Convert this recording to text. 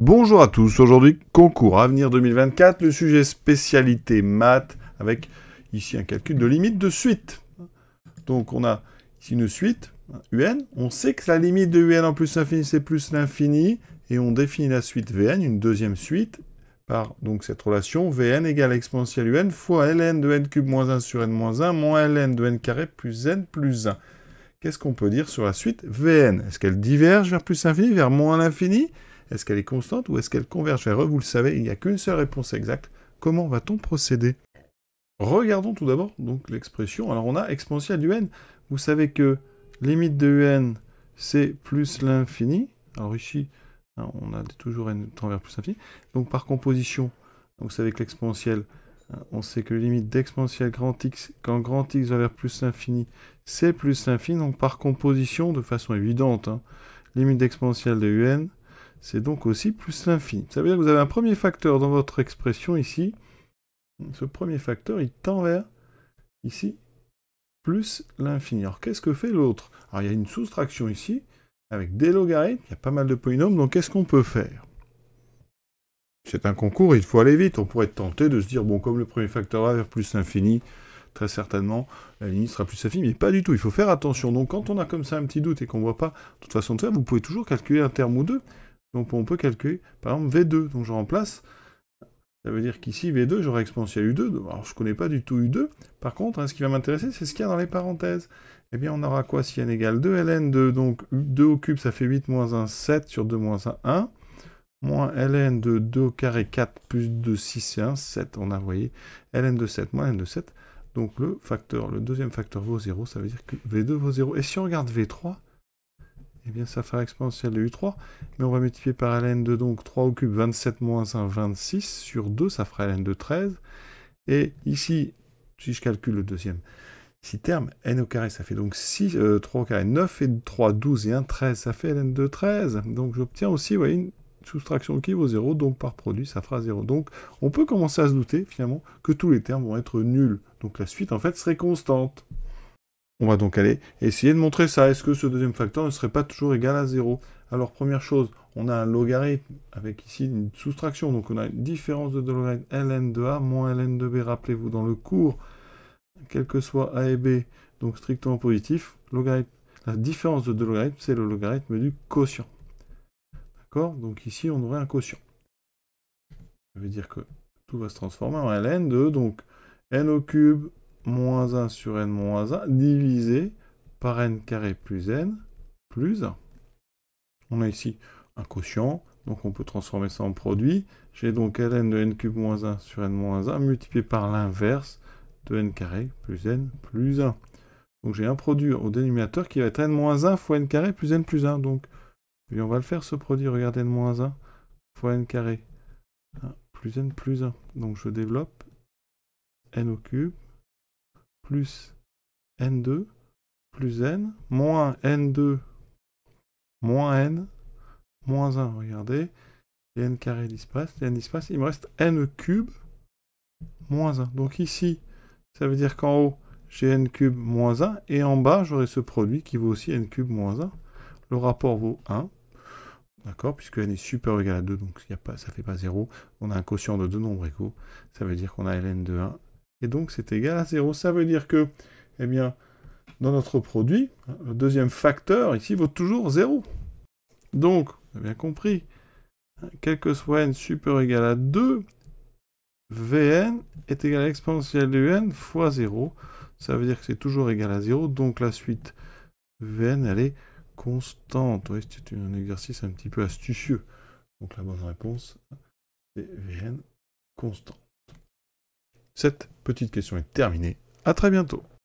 Bonjour à tous, aujourd'hui concours Avenir 2024, le sujet spécialité maths avec ici un calcul de limite de suite. Donc on a ici une suite, un, on sait que la limite de un en plus l'infini c'est plus l'infini, et on définit la suite Vn, une deuxième suite, par donc cette relation Vn égale exponentielle un fois ln de n cube moins 1 sur n moins 1 moins ln de n carré plus n plus 1. Qu'est-ce qu'on peut dire sur la suite Vn? Est-ce qu'elle diverge vers plus l'infini, vers moins l'infini? Est-ce qu'elle est constante ou est-ce qu'elle converge vers E? Vous le savez, il n'y a qu'une seule réponse exacte. Comment va-t-on procéder? Regardons tout d'abord donc l'expression. Alors on a exponentielle du n. Vous savez que limite de un, c'est plus l'infini. Alors ici, on a toujours n tend vers plus l'infini. Donc par composition, vous savez que l'exponentielle, on sait que la limite d'exponentielle grand x, quand grand x va vers plus l'infini, c'est plus l'infini. Donc par composition, de façon évidente, limite d'exponentielle de un, c'est donc aussi plus l'infini. Ça veut dire que vous avez un premier facteur dans votre expression ici. Ce premier facteur, il tend vers, ici, plus l'infini. Alors, qu'est-ce que fait l'autre? Alors, il y a une soustraction ici, avec des logarithmes, il y a pas mal de polynômes, donc qu'est-ce qu'on peut faire? C'est un concours, il faut aller vite. On pourrait être tenté de se dire, bon, comme le premier facteur va vers plus l'infini, très certainement, la limite sera plus infinie, mais pas du tout. Il faut faire attention. Donc, quand on a comme ça un petit doute et qu'on ne voit pas toute façon de faire, vous pouvez toujours calculer un terme ou deux. Donc on peut calculer, par exemple, V2. Donc je remplace, ça veut dire qu'ici, V2, j'aurai exponentielle U2. Alors je ne connais pas du tout U2. Par contre, ce qui va m'intéresser, c'est ce qu'il y a dans les parenthèses. Eh bien, on aura quoi si n égale 2, ln2, donc 2 au cube, ça fait 8 moins 1, 7 sur 2 moins 1, 1. Moins ln de 2 au carré, 4, plus 2, 6 et 1, 7. On a, vous voyez, ln de 7 moins ln de 7. Donc le deuxième facteur vaut 0, ça veut dire que V2 vaut 0. Et si on regarde V3, eh bien, ça fera exponentielle de U3, mais on va multiplier par ln de donc 3 au cube, 27 moins 1, 26, sur 2, ça fera ln de 13. Et ici, si je calcule le deuxième, 6 termes, n au carré, ça fait donc 3 au carré, 9 et 3, 12 et 1, 13, ça fait ln de 13. Donc j'obtiens aussi, vous voyez, une soustraction qui vaut 0, donc par produit, ça fera 0. Donc on peut commencer à se douter, finalement, que tous les termes vont être nuls. Donc la suite, en fait, serait constante. On va donc aller essayer de montrer ça. Est-ce que ce deuxième facteur ne serait pas toujours égal à 0? Alors, première chose, on a un logarithme avec ici une soustraction. Donc, on a une différence de deux logarithmes ln de a moins ln de b. Rappelez-vous, dans le cours, quel que soit a et b, donc strictement positif, la différence de deux logarithmes, c'est le logarithme du quotient. D'accord? Donc ici, on aurait un quotient. Ça veut dire que tout va se transformer en ln de, donc, n au cube moins 1 sur n moins 1, divisé par n carré plus n, plus 1. On a ici un quotient, donc on peut transformer ça en produit. J'ai donc ln de n cube moins 1 sur n moins 1, multiplié par l'inverse de n carré plus n plus 1. Donc j'ai un produit au dénominateur qui va être n moins 1 fois n carré plus n plus 1. Donc, et on va le faire ce produit, regardez n moins 1 fois n carré plus n plus 1. Donc je développe n au cube plus n2 plus n, moins n2 moins n, moins 1, regardez, les n carrés disparaissent, les n disparaissent, il me reste n cube moins 1. Donc ici, ça veut dire qu'en haut, j'ai n cube moins 1, et en bas, j'aurai ce produit qui vaut aussi n cube moins 1. Le rapport vaut 1, d'accord, puisque n est supérieur ou égal à 2, donc ça ne fait pas 0. On a un quotient de deux nombres égaux, ça veut dire qu'on a ln de 1, et donc c'est égal à 0. Ça veut dire que, eh bien, dans notre produit, le deuxième facteur, ici, vaut toujours 0. Donc, vous avez bien compris, quel que soit n supérieur ou égal à 2, Vn est égal à l'exponentielle de n fois 0. Ça veut dire que c'est toujours égal à 0, donc la suite Vn, elle est constante. Oui, c'est un exercice un petit peu astucieux. Donc la bonne réponse, c'est Vn constante. Cette petite question est terminée. À très bientôt.